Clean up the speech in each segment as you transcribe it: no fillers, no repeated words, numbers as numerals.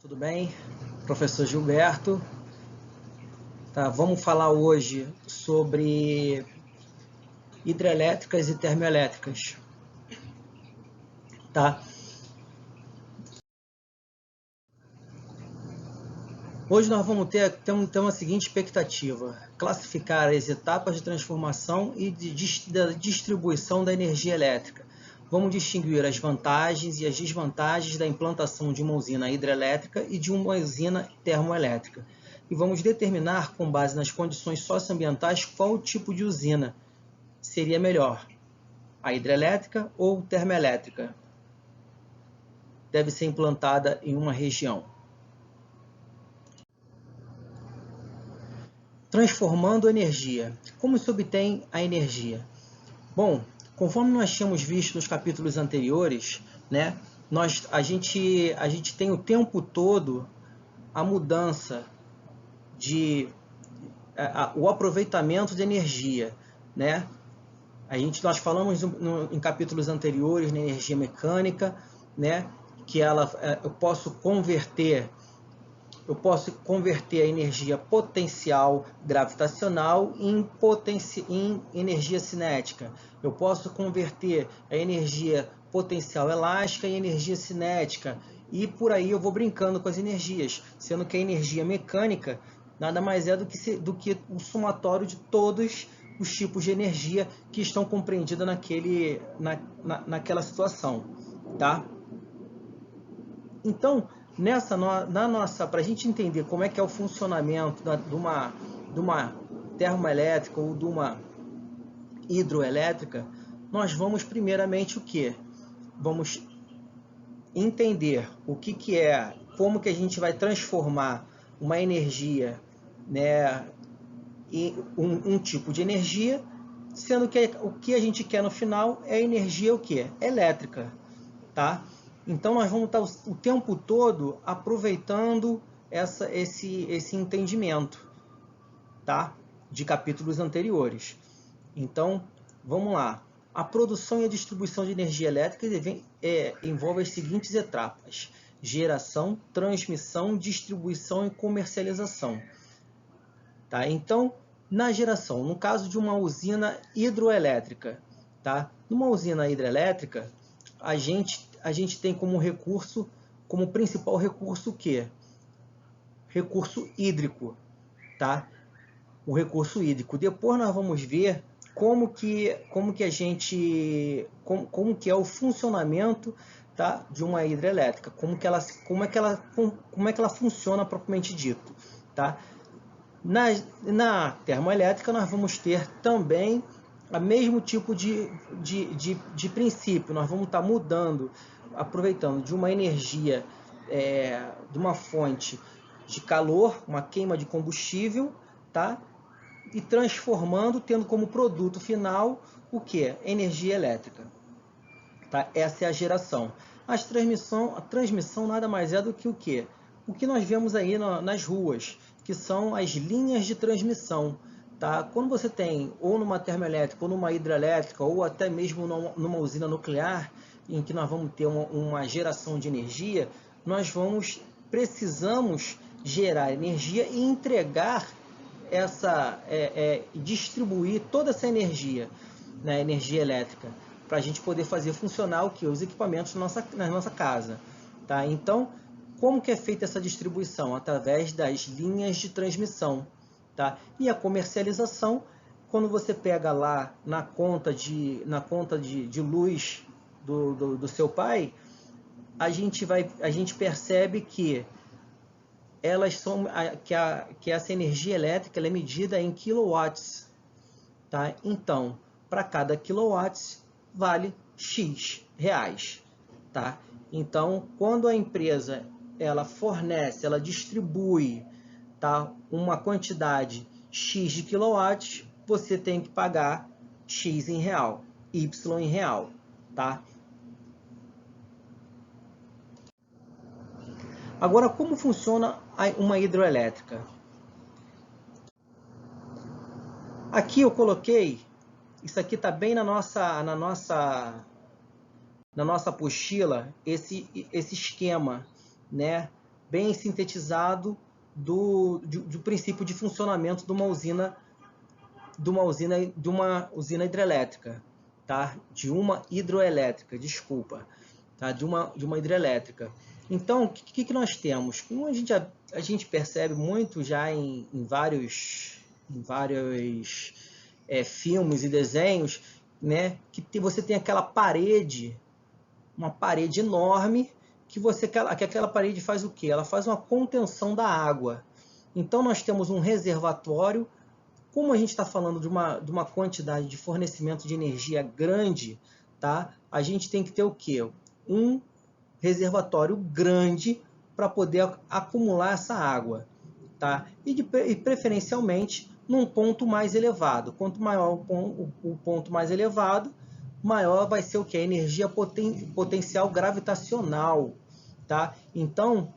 Tudo bem? Professor Gilberto. Tá, vamos falar hoje sobre hidrelétricas e termoelétricas. Tá? Hoje nós vamos ter uma seguinte expectativa: classificar as etapas de transformação e da distribuição da energia elétrica. Vamos distinguir as vantagens e as desvantagens da implantação de uma usina hidrelétrica e de uma usina termoelétrica. E vamos determinar, com base nas condições socioambientais, qual tipo de usina seria melhor, a hidrelétrica ou termoelétrica. Deve ser implantada em uma região. Transformando energia. Como se obtém a energia? Bom, conforme nós tínhamos visto nos capítulos anteriores, né, a gente tem o tempo todo a mudança o aproveitamento de energia, né? Nós falamos em capítulos anteriores na energia mecânica, né, que eu posso converter a energia potencial gravitacional em energia cinética. Eu posso converter a energia potencial elástica em energia cinética. E por aí eu vou brincando com as energias, sendo que a energia mecânica nada mais é do que o somatório de todos os tipos de energia que estão compreendidos naquela situação. Tá? Então, para a gente entender como é que é o funcionamento de uma termoelétrica ou de uma hidroelétrica, nós vamos primeiramente o quê? Vamos entender como que a gente vai transformar uma energia, né, em um tipo de energia, sendo que o que a gente quer no final é energia o quê? Elétrica, tá? Então, nós vamos estar o tempo todo aproveitando esse entendimento, tá? De capítulos anteriores. Então, vamos lá. A produção e a distribuição de energia elétrica envolve as seguintes etapas: geração, transmissão, distribuição e comercialização. Tá? Então, na geração, no caso de uma usina hidroelétrica, tá? Numa usina hidrelétrica, a gente tem como principal recurso o quê? Recurso hídrico, tá? O recurso hídrico. Depois nós vamos ver como que é o funcionamento, tá, de uma hidrelétrica, como é que ela funciona propriamente dito, tá? Na termoelétrica nós vamos ter também o mesmo tipo de princípio. Nós vamos estar mudando, aproveitando de uma energia, de uma fonte de calor, uma queima de combustível, tá? E transformando, tendo como produto final o que? Energia elétrica. Tá? Essa é a geração. A transmissão nada mais é do que o que? O que nós vemos aí nas ruas, que são as linhas de transmissão. Tá? Quando você tem, ou numa termoelétrica, ou numa hidrelétrica, ou até mesmo numa usina nuclear, em que nós vamos ter uma geração de energia, precisamos gerar energia e entregar distribuir toda essa energia, né, energia elétrica, para a gente poder fazer funcionar os equipamentos na nossa casa. Tá? Então, como que é feita essa distribuição? Através das linhas de transmissão. Tá? E a comercialização, quando você pega lá na conta de luz do seu pai, a gente percebe que essa energia elétrica ela é medida em quilowatts. Tá? Então, para cada quilowatts vale X reais. Tá? Então, quando a empresa ela fornece, ela distribui, tá, uma quantidade X de quilowatts, você tem que pagar X em real, Y em real. Tá? Agora, como funciona uma hidroelétrica? Aqui eu coloquei, isso aqui está bem na nossa apostila, esse esquema, né, bem sintetizado do princípio de funcionamento de uma usina hidrelétrica, tá? De uma hidroelétrica, desculpa, tá? De uma hidrelétrica. Então, o que nós temos? Como a gente percebe muito já em vários filmes e desenhos, né? Que você tem aquela parede, uma parede enorme, que aquela parede faz o quê? Ela faz uma contenção da água. Então, nós temos um reservatório. Como a gente está falando de uma quantidade de fornecimento de energia grande, tá? A gente tem que ter o quê? Um reservatório grande para poder acumular essa água, tá? E preferencialmente num ponto mais elevado. Quanto maior o ponto mais elevado, maior vai ser o que? A energia potencial gravitacional, tá? Então,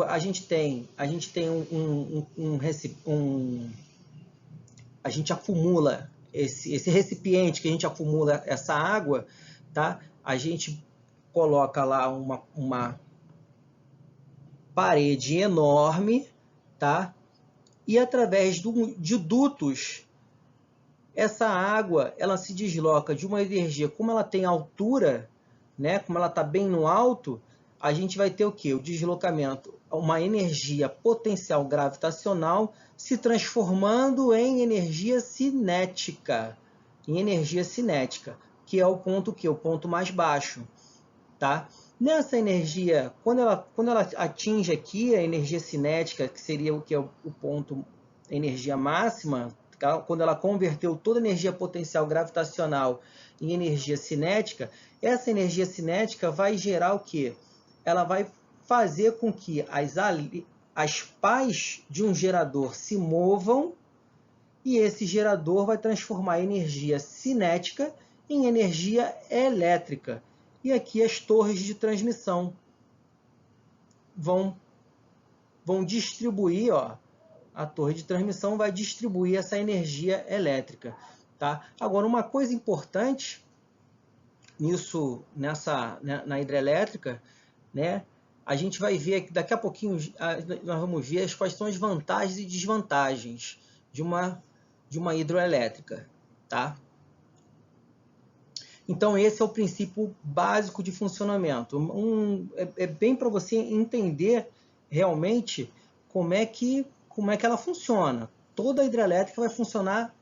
a gente acumula esse recipiente que a gente acumula essa água, tá? A gente coloca lá uma parede enorme, tá? E através de dutos, essa água ela se desloca de uma energia, como ela tem altura, né? Como ela está bem no alto, a gente vai ter o quê? O deslocamento, uma energia potencial gravitacional se transformando em energia cinética, que é o ponto que? O ponto mais baixo, tá? Nessa energia, quando ela atinge aqui a energia cinética, que seria o que é o ponto, energia máxima, quando ela converteu toda a energia potencial gravitacional em energia cinética, essa energia cinética vai gerar o quê? Ela vai fazer com que as pás de um gerador se movam, e esse gerador vai transformar a energia cinética em energia elétrica. E aqui as torres de transmissão vão distribuir, ó, a torre de transmissão vai distribuir essa energia elétrica, tá? Agora, uma coisa importante na hidrelétrica, né? A gente vai ver daqui a pouquinho, nós vamos ver quais são as vantagens e desvantagens de uma hidroelétrica, tá? Então, esse é o princípio básico de funcionamento. É bem para você entender realmente como é que ela funciona. Toda a hidrelétrica vai funcionar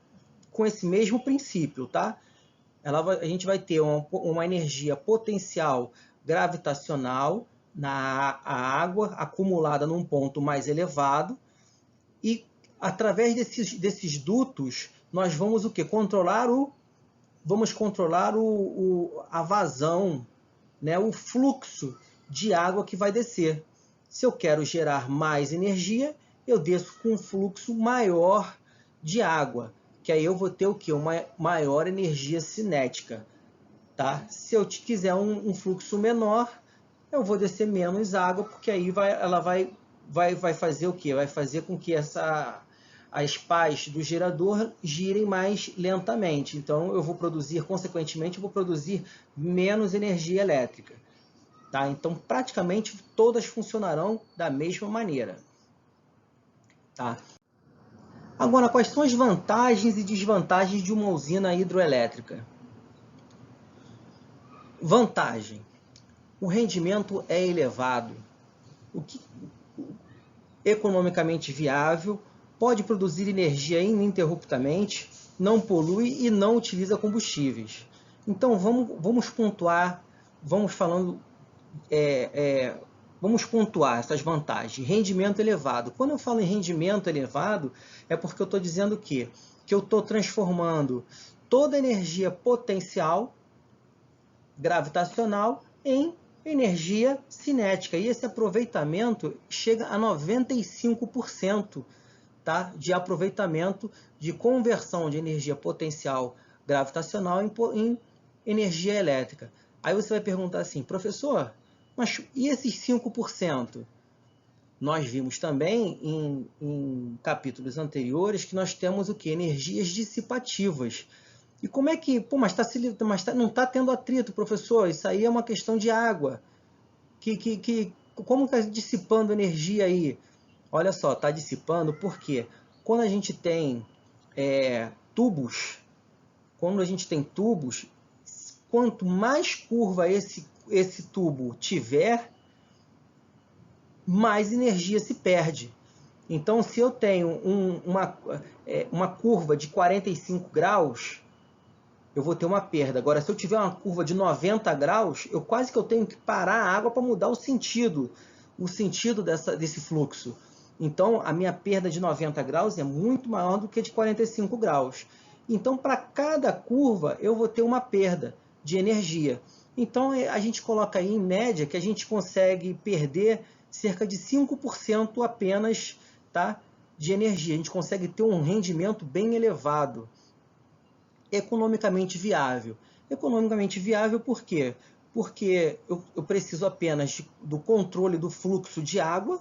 com esse mesmo princípio, tá? A gente vai ter uma energia potencial gravitacional na água acumulada num ponto mais elevado, e através desses dutos nós vamos o quê? Vamos controlar a vazão, né? O fluxo de água que vai descer. Se eu quero gerar mais energia, eu desço com um fluxo maior de água, que aí eu vou ter o quê? Uma maior energia cinética, tá? Se eu quiser um fluxo menor, eu vou descer menos água, porque aí ela vai fazer o quê? Vai fazer com que as pás do gerador girem mais lentamente. Então, consequentemente, eu vou produzir menos energia elétrica, tá? Então, praticamente todas funcionarão da mesma maneira, tá? Agora, quais são as vantagens e desvantagens de uma usina hidroelétrica? Vantagem: o rendimento é elevado, economicamente viável, pode produzir energia ininterruptamente, não polui e não utiliza combustíveis. Então, vamos pontuar, vamos pontuar essas vantagens. Rendimento elevado. Quando eu falo em rendimento elevado, é porque eu estou dizendo que eu estou transformando toda a energia potencial gravitacional em energia cinética. E esse aproveitamento chega a 95%, tá? De aproveitamento, de conversão de energia potencial gravitacional em energia elétrica. Aí você vai perguntar assim, professor, mas e esses 5%? Nós vimos também em capítulos anteriores que nós temos o que? Energias dissipativas. E como é que... Pô, não está tendo atrito, professor. Isso aí é uma questão de água. como está dissipando energia aí? Olha só, está dissipando porque quando a gente tem tubos, quanto mais curva esse tubo tiver, mais energia se perde. Então, se eu tenho uma curva de 45 graus, eu vou ter uma perda. Agora, se eu tiver uma curva de 90 graus, eu tenho que parar a água para mudar o sentido desse fluxo. Então, a minha perda de 90 graus é muito maior do que de 45 graus. Então, para cada curva, eu vou ter uma perda de energia. Então, a gente coloca aí, em média, que a gente consegue perder cerca de 5% apenas, tá, de energia. A gente consegue ter um rendimento bem elevado. Economicamente viável. Economicamente viável por quê? Porque eu preciso apenas do controle do fluxo de água,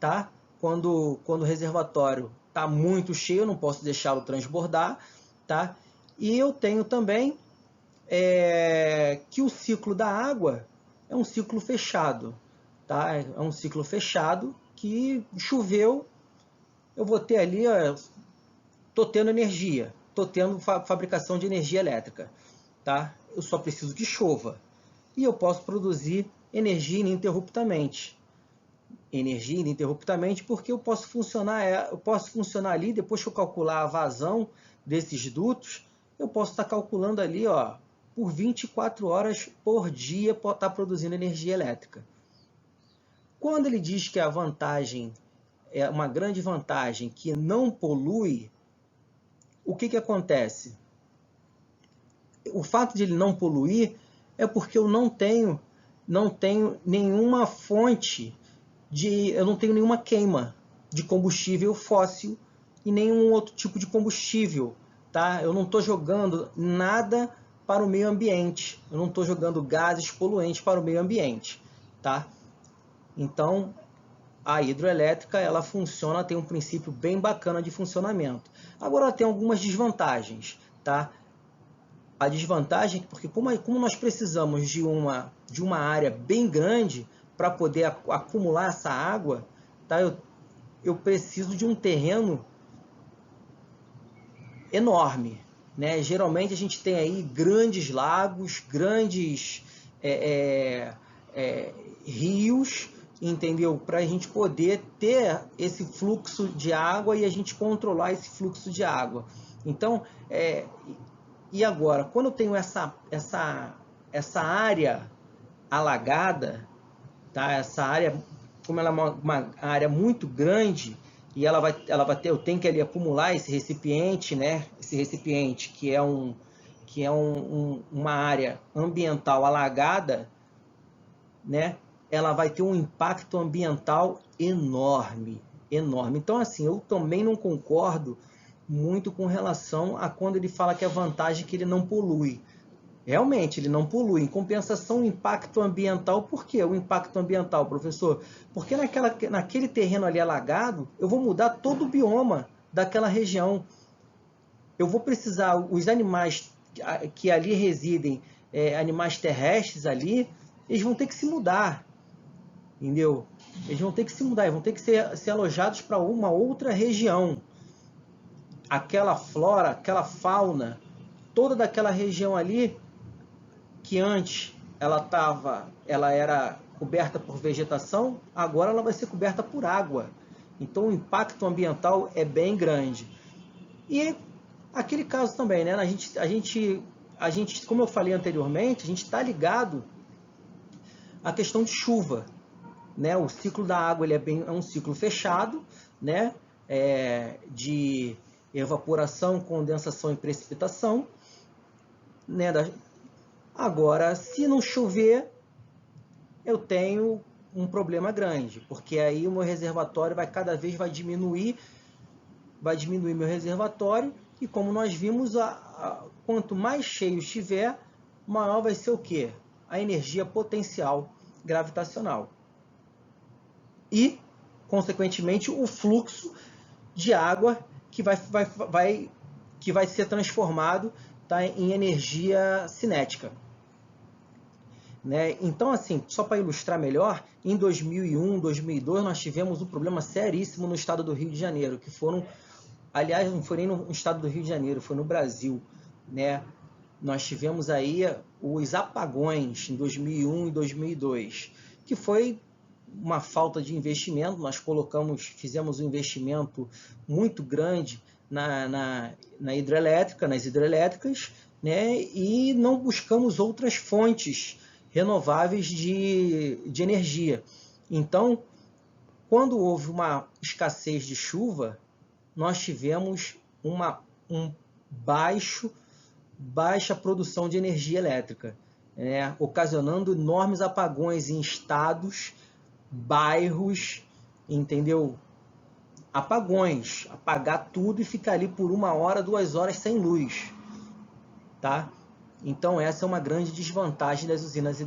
tá? Quando o reservatório está muito cheio, eu não posso deixá-lo transbordar, tá? E eu tenho também que o ciclo da água é um ciclo fechado, tá? É um ciclo fechado que choveu, eu vou ter ali, estou tendo energia, estou tendo fabricação de energia elétrica, tá? Eu só preciso que chova e eu posso produzir energia ininterruptamente. Energia ininterruptamente porque eu posso funcionar ali, depois que eu calcular a vazão desses dutos, eu posso estar calculando ali, ó, por 24 horas por dia para estar produzindo energia elétrica. Quando ele diz que a vantagem é uma grande vantagem que não polui, o que acontece? O fato de ele não poluir é porque eu não tenho nenhuma fonte eu não tenho nenhuma queima de combustível fóssil e nenhum outro tipo de combustível, tá? Eu não estou jogando nada para o meio ambiente, eu não estou jogando gases poluentes para o meio ambiente, tá? Então, a hidroelétrica, ela funciona, tem um princípio bem bacana de funcionamento. Agora, ela tem algumas desvantagens, tá? A desvantagem é porque como nós precisamos de uma área bem grande para poder acumular essa água, tá? Eu preciso de um terreno enorme, né? Geralmente a gente tem aí grandes lagos, grandes rios, entendeu? Para a gente poder ter esse fluxo de água e a gente controlar esse fluxo de água. Então, e agora, quando eu tenho essa área alagada, tá? Essa área, como ela é uma área muito grande, e ela vai ter, eu tenho que ali acumular esse recipiente, né? Esse recipiente que é uma área ambiental alagada, né? Ela vai ter um impacto ambiental enorme, enorme. Então, assim, eu também não concordo muito com relação a quando ele fala que a vantagem é que ele não polui. Realmente, ele não polui. Em compensação, o impacto ambiental, por que o impacto ambiental, professor? Porque naquele terreno ali alagado, eu vou mudar todo o bioma daquela região. Eu vou precisar, os animais que ali residem, animais terrestres ali, eles vão ter que se mudar, entendeu? Eles vão ter que se mudar, eles vão ter que ser alojados para uma outra região. Aquela flora, aquela fauna, toda daquela região ali, que antes ela era coberta por vegetação, agora ela vai ser coberta por água. Então o impacto ambiental é bem grande. E aquele caso também, né? A gente, como eu falei anteriormente, a gente está ligado à questão de chuva, né? O ciclo da água ele é um ciclo fechado, né? De evaporação, condensação e precipitação, né? Agora, se não chover, eu tenho um problema grande, porque aí o meu reservatório cada vez vai diminuir meu reservatório, e como nós vimos, quanto mais cheio estiver, maior vai ser o quê? A energia potencial gravitacional. E, consequentemente, o fluxo de água que vai ser transformado, tá, em energia cinética. né? Então, assim, só para ilustrar melhor, em 2001, 2002, nós tivemos um problema seríssimo no estado do Rio de Janeiro, que foram, aliás, não foi nem no estado do Rio de Janeiro, foi no Brasil, né? Nós tivemos aí os apagões em 2001 e 2002, que foi uma falta de investimento. Nós fizemos um investimento muito grande na hidrelétrica, nas hidrelétricas, né? E não buscamos outras fontes renováveis de energia. Então, quando houve uma escassez de chuva, nós tivemos um baixa produção de energia elétrica, né? Ocasionando enormes apagões em estados, bairros, entendeu? Apagões, apagar tudo e ficar ali por 1 hora, 2 horas sem luz, tá? Então essa é uma grande desvantagem das usinas hidrelétricas.